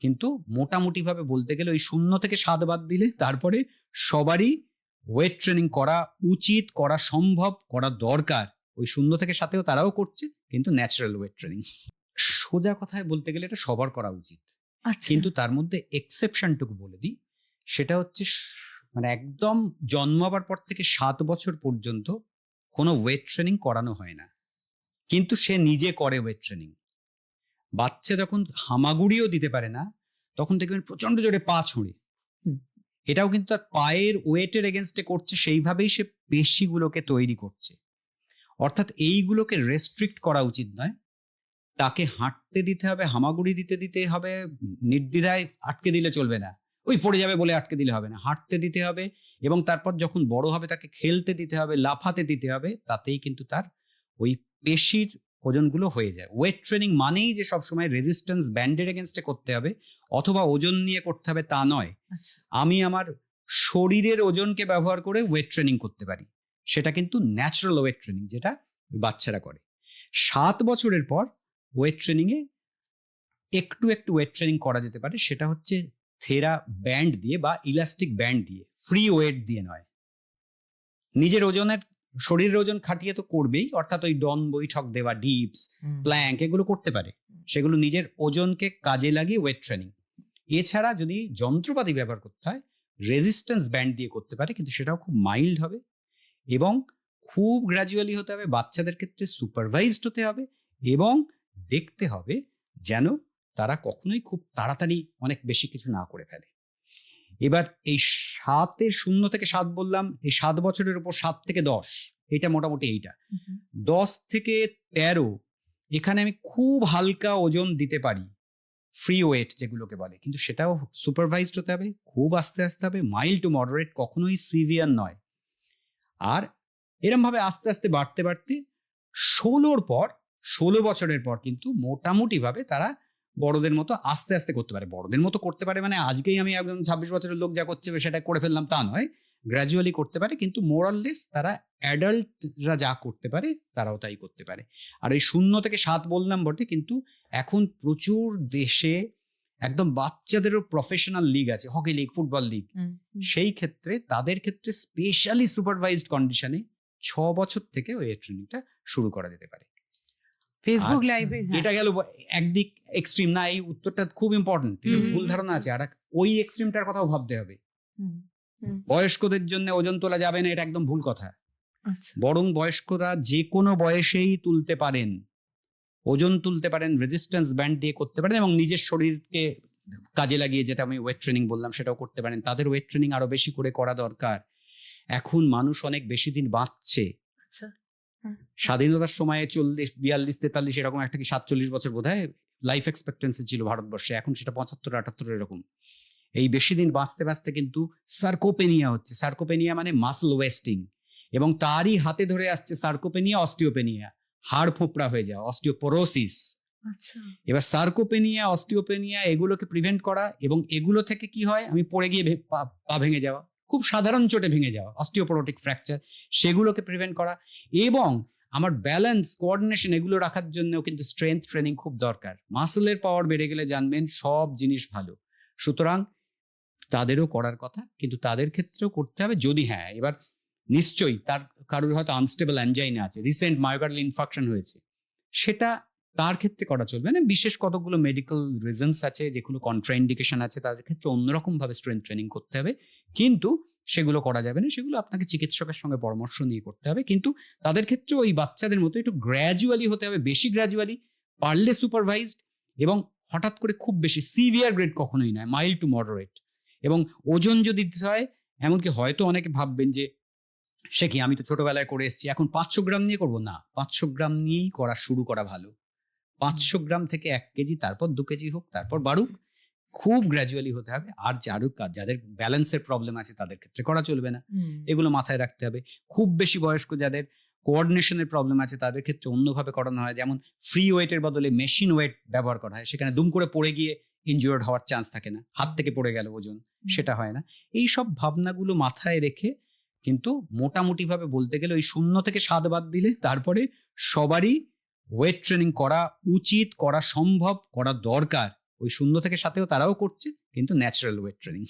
কিন্তু মোটামুটি ভাবে বলতে গেলে ওই 0 থেকে 7 বাদ দিলে তারপরে সবারই ওয়েট ট্রেনিং করা উচিত, করা সম্ভব, করা দরকার। ওই 0 থেকে 7-এও তারাও করছে, কিন্তু ন্যাচারাল ওয়েট ট্রেনিং। সোজা কথায় বলতে গেলে এটা সবার করা উচিত, কিন্তু তার মধ্যে এক্সেপশনটুকু বলে দিই। সেটা হচ্ছে মানে একদম জন্মাবার পর থেকে 7 বছর পর্যন্ত কোনো ওয়েট ট্রেনিং করানো হয় না, কিন্তু সে নিজে করে ওয়েট ট্রেনিং। বাচ্চা যখন হামাগুড়িও দিতে পারে না, তখন দেখবেন প্রচন্ড জোরে পা ছুঁড়ে, এটাও কিন্তু তার পায়ের ওয়েটের এগেনস্টে করছে, সেইভাবেই সে পেশিগুলোকে তৈরি করছে। অর্থাৎ এইগুলোকে রেস্ট্রিক্ট করা উচিত নয়, তাকে হাঁটতে দিতে হবে, হামাগুড়ি দিতে হবে, নির্দ্বিধায় আটকে দিলে চলবে না, ওই পড়ে যাবে বলে আটকে দিলে হবে না, হাঁটতে দিতে হবে। এবং তারপর যখন বড় হবে তাকে খেলতে দিতে হবে, লাফাতে দিতে হবে, তাতেই কিন্তু তার ওই পেশির ওজনগুলো হয়ে যায়। ওয়েট ট্রেনিং মানেই যে সবসময় রেজিস্ট্যান্স ব্যান্ডের এগেনস্টে করতে হবে অথবা ওজন নিয়ে করতে হবে তা নয়। আমি আমার শরীরের ওজনকে ব্যবহার করে ওয়েট ট্রেনিং করতে পারি, সেটা কিন্তু ন্যাচারাল ওয়েট ট্রেনিং, যেটা বাচ্চারা করে। 7 বছরের পর ওয়েট ট্রেনিং এ একটু ওয়েট ট্রেনিং করা যেতে পারে, সেটা হচ্ছে থেরা ব্যান্ড দিয়ে বা ইলাস্টিক ব্যান্ড দিয়ে, ফ্রি ওয়েট দিয়ে নয়। নিজের ওজনের, শরীরের ওজন খাটিয়ে তো করবেই, অর্থাৎ ওই ডন বৈঠক দেওয়া, ডিপস, প্ল্যাঙ্ক, এগুলো করতে পারে, সেগুলো নিজের ওজনকে কাজে লাগিয়ে ওয়েট ট্রেনিং। এছাড়া যদি যন্ত্রপাতি ব্যবহার করতে হয়, রেজিস্ট্যান্স ব্যান্ড দিয়ে করতে পারে, কিন্তু সেটাও খুব মাইল্ড হবে এবং খুব গ্র্যাজুয়ালি হতে হবে। বাচ্চাদের ক্ষেত্রে সুপারভাইজড হতে হবে এবং দেখতে হবে যেন তারা কখনোই খুব তাড়াতাড়ি অনেক বেশি কিছু না করে ফেলে। এবার এই 0 থেকে 7 বললাম, এই 7 বছরের উপর 7 থেকে 10, এটা মোটামুটি এইটা। 10 থেকে 13 এখানে আমি খুব হালকা ওজন দিতে পারি, ফ্রি ওয়েট যেগুলোকে বলে, কিন্তু সেটাও সুপারভাইজড হতে হবে, খুব আস্তে আস্তে হবে, মাইল্ড টু মডারেট, কখনোই সিভিয়ার নয়। আর এরম ভাবে আস্তে আস্তে বাড়তে 16 বছরের পর কিন্তু মোটামুটি ভাবে তারা বড়দের মতো আস্তে আস্তে করতে পারে। বড়দের মতো করতে পারে মানে আজকেই আমি একদম 26 বছরের লোক যা করছে সেটা করে ফেললাম তা নয়, গ্র্যাজুয়ালি করতে পারে, কিন্তু মোরাললেস তারা অ্যাডাল্টরা যা করতে পারে তারাও তাই করতে পারে। আর এই 0 থেকে 7 বললাম বটে, কিন্তু এখন প্রচুর দেশে একদম বাচ্চাদেরও প্রফেশনাল লিগ আছে, হকি লিগ, ফুটবল লিগ। সেই ক্ষেত্রে তাদের ক্ষেত্রে স্পেশালি সুপারভাইজড কন্ডিশনে 6 বছর থেকে ওই ট্রেনিংটা শুরু করা যেতে পারে। ফেসবুক লাইভে এটা গেল একদিক এক্সট্রিম, না এই উত্তরটা খুব ইম্পর্টেন্ট, ভুল ধারণা আছে। আর ওই এক্সট্রিমটার কথাও ভাবতে হবে, বয়স্কদের জন্য ওজন তোলা যাবে না, এটা একদম ভুল কথা। বরং বয়স্করা যে কোনো বয়সেই তুলতে পারেন, ওজন তুলতে পারেন, রেজিস্ট্যান্স ব্যান্ড দিয়ে করতে পারেন এবং নিজের শরীরকে কাজে লাগিয়ে, যেটা আমি ওয়েট ট্রেনিং বললাম, সেটাও করতে পারেন। তাদের ওয়েট ট্রেনিং আরো বেশি করে করা দরকার। এখন মানুষ অনেক বেশি দিন বাঁচছে। স্বাধীনতার সময়ে 40, 42, 43 এরকম একটা কি 47 বছর বোধহয় লাইফ এক্সপেক্টেন্সি ছিল ভারতবর্ষে, এখন সেটা 75, 78 এরকম। এই বেশি দিন বাঁচতে বাঁচতে কিন্তু সার্কোপেনিয়া হচ্ছে। সার্কোপেনিয়া মানে মাসল ওয়েস্টিং, এবং তারই হাতে ধরে আসছে সার্কোপেনিয়া, অস্টিওপেনিয়া, হাড় ফোঁপড়া হয়ে যাওয়া, অস্টিওপোরোসিস। এবার সার্কোপেনিয়া, অস্টিওপেনিয়া, এগুলোকে প্রিভেন্ট করা, এবং এগুলো থেকে কি হয়, আমি পড়ে গিয়ে পা ভেঙে যাওয়া, খুব সাধারণ চোটে ভেঙে যাওয়া, অস্টিওপোরোটিক ফ্র্যাকচার, সেগুলোকে প্রিভেন্ট করা, এবং আমার ব্যালেন্স, কোঅর্ডিনেশন, এগুলো রাখার জন্যও কিন্তু স্ট্রেংথ ট্রেনিং খুব দরকার। মাসলের পাওয়ার বেড়ে গেলে জানবেন সব জিনিস ভালো। সুতরাং তাদেরও করার কথা, কিন্তু তাদের ক্ষেত্রেও করতে হবে যদি, হ্যাঁ, এবার নিশ্চয়ই তার কারোর হয়তো আনস্টেবল অ্যানজাইনা আছে, রিসেন্ট মায়োকার্ডিয়াল ইনফাকশন হয়েছে, সেটা তার ক্ষেত্রে করা চলবে না। বিশেষ কতগুলো মেডিকেল রিজনস আছে, যেগুলো কন্ট্রাইন্ডিকেশন আছে, তাদের ক্ষেত্রে অন্যরকম ভাবে স্ট্রেংথ ট্রেনিং করতে হবে, কিন্তু সেগুলো করা যাবে না, সেগুলো আপনাকে চিকিৎসকের সঙ্গে পরামর্শ নিয়ে করতে হবে। কিন্তু তাদের ক্ষেত্রে ওই বাচ্চাদের মতো একটু গ্র্যাজুয়ালি হতে হবে, বেশি গ্র্যাজুয়ালি, পারলে সুপারভাইজড, এবং হঠাৎ করে খুব বেশি সিভিয়ার গ্রেড কখনোই নয়, মাইল্ড টু মডারেট। এবং ওজন যদি দিতে হয়, এমনকি হয়তো অনেকে ভাববেন যে সে কি, আমি তো ছোটবেলায় করে এসেছি, এখন 500 গ্রাম নিয়ে করবো না, 500 গ্রাম নিয়েই করা শুরু করা ভালো। 500 গ্রাম থেকে 1 কেজি, তারপর 2 কেজি হোক, তারপর বাড়ুক, খুব গ্র্যাজুয়ালি হতে হবে। আর যাদের ব্যালেন্সের প্রবলেম আছে তাদের ক্ষেত্রে করা চলবে না, এগুলো মাথায় রাখতে হবে। খুব বেশি বয়স্ক যাদের কোঅর্ডিনেশনের প্রবলেম আছে তাদের ক্ষেত্রে অন্যভাবে করানো হয়, যেমন ফ্রি ওয়েটের বদলে মেশিন ওয়েট ব্যবহার করা হয়, সেখানে দুম করে পড়ে গিয়ে ইনজুয়ার্ড হওয়ার চান্স থাকে না, হাত থেকে পড়ে গেল ওজন, সেটা হয় না। এই সব ভাবনাগুলো মাথায় রেখে কিন্তু মোটামুটি ভাবে বলতে গেলে ওই 0 থেকে 7 বাদ দিলে তারপরে সবারই ওয়েট ট্রেনিং করা উচিত, করা সম্ভব, করা দরকার। ওই 0 থেকে 7-এও তারাও করছে, কিন্তু ন্যাচারাল ওয়েট ট্রেনিং।